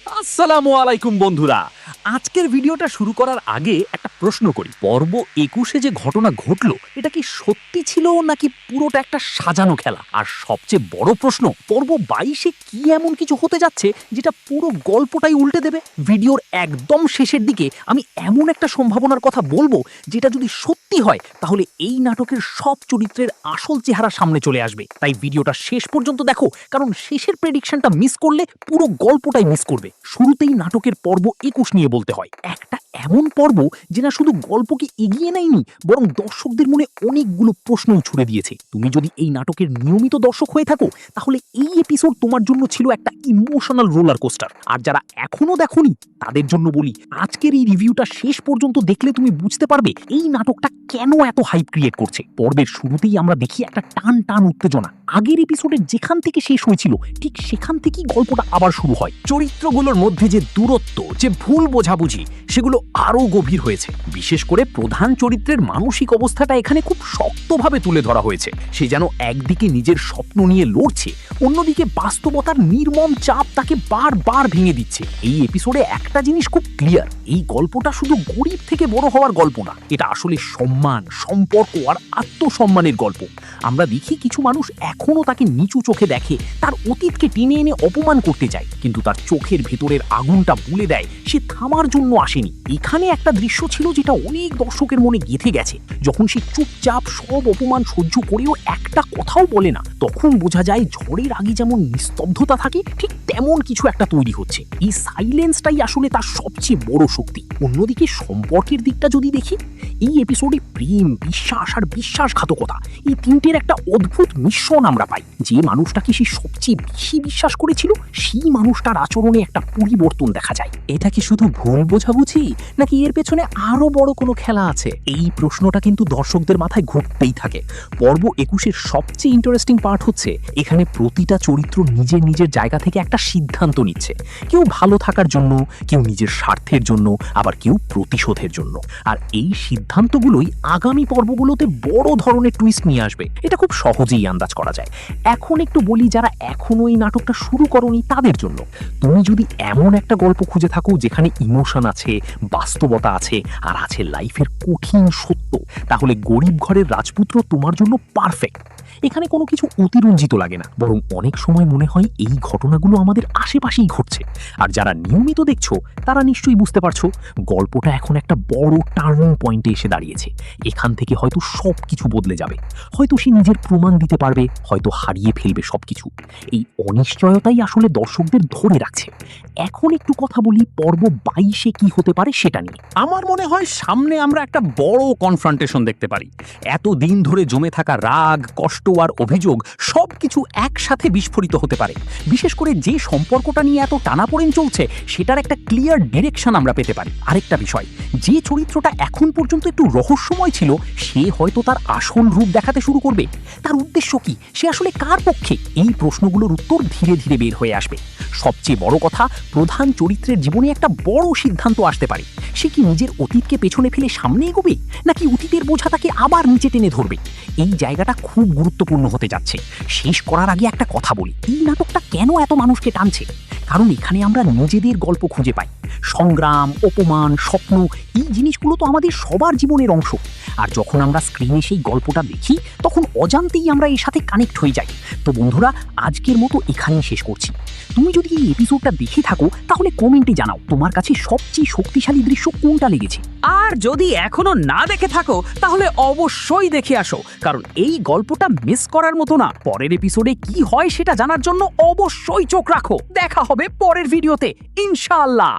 আসসালামু আলাইকুম বন্ধুরা। আজকের ভিডিওটা শুরু করার আগে একটা প্রশ্ন করি। পর্ব ২১-এ যে ঘটনা ঘটলো এটা কি সত্যি ছিল নাকি পুরোটা একটা সাজানো খেলা? আর সবচেয়ে বড় প্রশ্ন, পর্ব ২২-এ কি এমন কিছু হতে যাচ্ছে যেটা পুরো গল্পটাই উল্টে দেবে? ভিডিওর একদম শেষের দিকে আমি এমন একটা সম্ভাবনার কথা বলবো যেটা যদি সত্যি হয় তাহলে এই নাটকের সব চরিত্রের আসল চেহারা সামনে চলে আসবে। তাই ভিডিওটা শেষ পর্যন্ত দেখো, কারণ শেষের প্রেডিকশনটা মিস করলে পুরো গল্পটাই মিস করবে। শুরুতেই নাটকের পর্ব ২১ নিয়ে বলতে হয়। একটা এমন পর্ব যেটা শুধু গল্পকে এগিয়ে নেয়নি, বরং দর্শকদের মনে অনেকগুলো প্রশ্নও ছুড়ে দিয়েছে। তুমি যদি এই নাটকের নিয়মিত দর্শক হয়ে থাকো তাহলে এই এপিসোড তোমার জন্য ছিল একটা ইমোশনাল রোলার কোস্টার। আর যারা এখনো দেখোনি তাদের জন্য বলি, আজকের এই রিভিউটা শেষ পর্যন্ত দেখলে তুমি বুঝতে পারবে এই নাটকটা কেন এত হাইপ ক্রিয়েট করছে। পর্বের শুরুতেই আমরা দেখি একটা টান টান উত্তেজনা। আগের এপিসোডের যেখান থেকে শেষ হয়েছিল ঠিক সেখান থেকেই গল্পটা আবার শুরু হয়। চরিত্রগুলোর মধ্যে যে দূরত্ব, যে ভুল বোঝাবুঝি, সেগুলো আরো গভীর হয়েছে। বিশেষ করে প্রধান চরিত্রের মানসিক অবস্থাটা এখানে খুব শক্তভাবে তুলে ধরা হয়েছে। সে যেন একদিকে নিজের স্বপ্ন নিয়ে লড়ছে, অন্যদিকে বাস্তবতার নির্মম চাপ তাকে বারবার ভেঙে দিচ্ছে। এই এপিসোডে একটা জিনিস খুব ক্লিয়ার, এই গল্পটা শুধু গরিব থেকে বড় হওয়ার গল্প না, এটা আসলে সম্মান, সম্পর্ক আর আত্মসম্মানের গল্প। আমরা দেখি কিছু মানুষ এখনো তাকে নিচু চোখে দেখে, তার অতীতকে টেনে এনে অপমান করতে চায়, কিন্তু তার চোখের ভেতরের আগুনটা বলে দেয় সে থামার জন্য আসেনি। এখানে একটা দৃশ্য ছিল যেটা অনেক দর্শকের মনে গেঁথে গেছে। যখন সে চুপচাপ সব অপমান সহ্য করেও একটা কথাও বলে না, তখন বোঝা যায় ঝড়ের আগে যেমন নিস্তব্ধতা থাকে ঠিক তেমন কিছু একটা তৈরি হচ্ছে। এই সাইলেন্সটাই আসলে তার সবচেয়ে বড় শক্তি। অন্যদিকে সম্পর্কের দিকটা যদি দেখি, এই এপিসোডে প্রেম, বিশ্বাস আর বিশ্বাসঘাতকতা, এই তিনটের একটা অদ্ভুত মিশ্রণ আমরা পাই। যে মানুষটাকে সে সবচেয়ে বেশি বিশ্বাস করেছিল সেই মানুষটার আচরণে একটা পরিবর্তন দেখা যায়। এটা কি শুধু ভুল বোঝাবুঝি নাকি এর পেছনে আরো বড় কোনো খেলা আছে? এই প্রশ্নটা কিন্তু দর্শকদের মাথায় ঘুরতেই থাকে। পর্ব ২১-এর সবচেয়ে ইন্টারেস্টিং পার্ট হচ্ছে এখানে প্রতিটা চরিত্র নিজের নিজের জায়গা থেকে একটা সিদ্ধান্ত নিচ্ছে। কেউ ভালো থাকার জন্য, কেউ নিজের স্বার্থের জন্য, আবার কেউ প্রতিশোধের জন্য। আর এই সিদ্ধান্তগুলোই আগামী পর্বগুলোতে বড় ধরনের টুইস্ট নিয়ে আসবে, এটা খুব সহজেই আন্দাজ করা যায়। এখন একটু বলি, যারা এখনো এই নাটকটা শুরু করনি তাদের জন্য, তুমি যদি এমন একটা গল্প খুঁজে থাকো যেখানে ইমোশন আছে, বাস্তবতা আছে, আর আছে লাইফের কঠিন সত্য, তাহলে গরিব ঘরের রাজপুত্র তোমার জন্য পারফেক্ট। এখানে কোনো কিছু অতিরঞ্জিত লাগে না, বরং অনেক সময় মনে হয় এই ঘটনাগুলো আমাদের আশেপাশেই ঘটছে। আর যারা নিয়মিত দেখছো তারা নিশ্চয়ই বুঝতে পারছো গল্পটা এখন একটা বড় টার্নিং পয়েন্টে এসে দাঁড়িয়েছে। এখান থেকে হয়তো সব কিছু বদলে যাবে, হয়তো সে নিজের প্রমাণ দিতে পারবে, হয়তো হারিয়ে ফেলবে সবকিছু। এই অনিশ্চয়তাই আসলে দর্শকদের ধরে রাখছে। এখন একটু কথা বলি পর্ব ২২-এ কি হতে পারে সেটা নিয়ে। আমার মনে হয় সামনে আমরা একটা বড় কনফ্রন্টেশন দেখতে পারি। এত দিন ধরে জমে থাকা রাগ, কষ্ট আর অভিযোগ সবকিছু একসাথে বিস্ফোরিত হতে পারে। বিশেষ করে যে সম্পর্কটা নিয়ে এত টানাপোড়েন চলছে সেটার একটা ক্লিয়ার ডিরেকশন আমরা পেতে পারি। আরেকটা বিষয়, যে চরিত্রটা এখন পর্যন্ত একটু রহস্যময় ছিল সে হয়তো তার আসল রূপ দেখাতে শুরু করবে। তার উদ্দেশ্য কি? সে আসলে কার পক্ষে? এই প্রশ্নগুলোর উত্তর ধীরে ধীরে বের হয়ে আসবে। সবচেয়ে বড় কথা, প্রধান চরিত্রের জীবনে একটা বড় সিদ্ধান্ত আসতে পারে। সে কি নিজের অতীতকে পেছনে ফেলে সামনে এগোবে, নাকি অতীতের বোঝা তাকে আবার নিচে টেনে ধরবে? এই জায়গাটা খুব গুরুত্বপূর্ণ হতে যাচ্ছে। শেষ করার আগে একটা কথা বলি, এই নাটকটা কেন এত মানুষকে টানছে? কারণ এখানে আমরা নিজেদের গল্প খুঁজে পাই। সংগ্রাম, অপমান, স্বপ্ন, এই জিনিসগুলো তো আমাদের সবার জীবনের অংশ। আর যখন আমরা স্ক্রিনে সেই গল্পটা দেখি তখন অজান্তেই আমরা এর সাথে কানেক্ট হয়ে যাই। তো বন্ধুরা, আজকের মতো এখানেই শেষ করছি। তুমি যদি এই এপিসোডটা দেখে থাকো তাহলে কমেন্টে জানাও তোমার কাছে সবচেয়ে শক্তিশালী দৃশ্য কোনটা লেগেছে। আর যদি এখনো না দেখে থাকো তাহলে অবশ্যই দেখে আসো, কারণ এই গল্পটা মিস করার মতো না। পরের এপিসোডে কি হয় সেটা জানার জন্য অবশ্যই চোখ রাখো। দেখা হবে পরের ভিডিওতে, ইনশাআল্লাহ।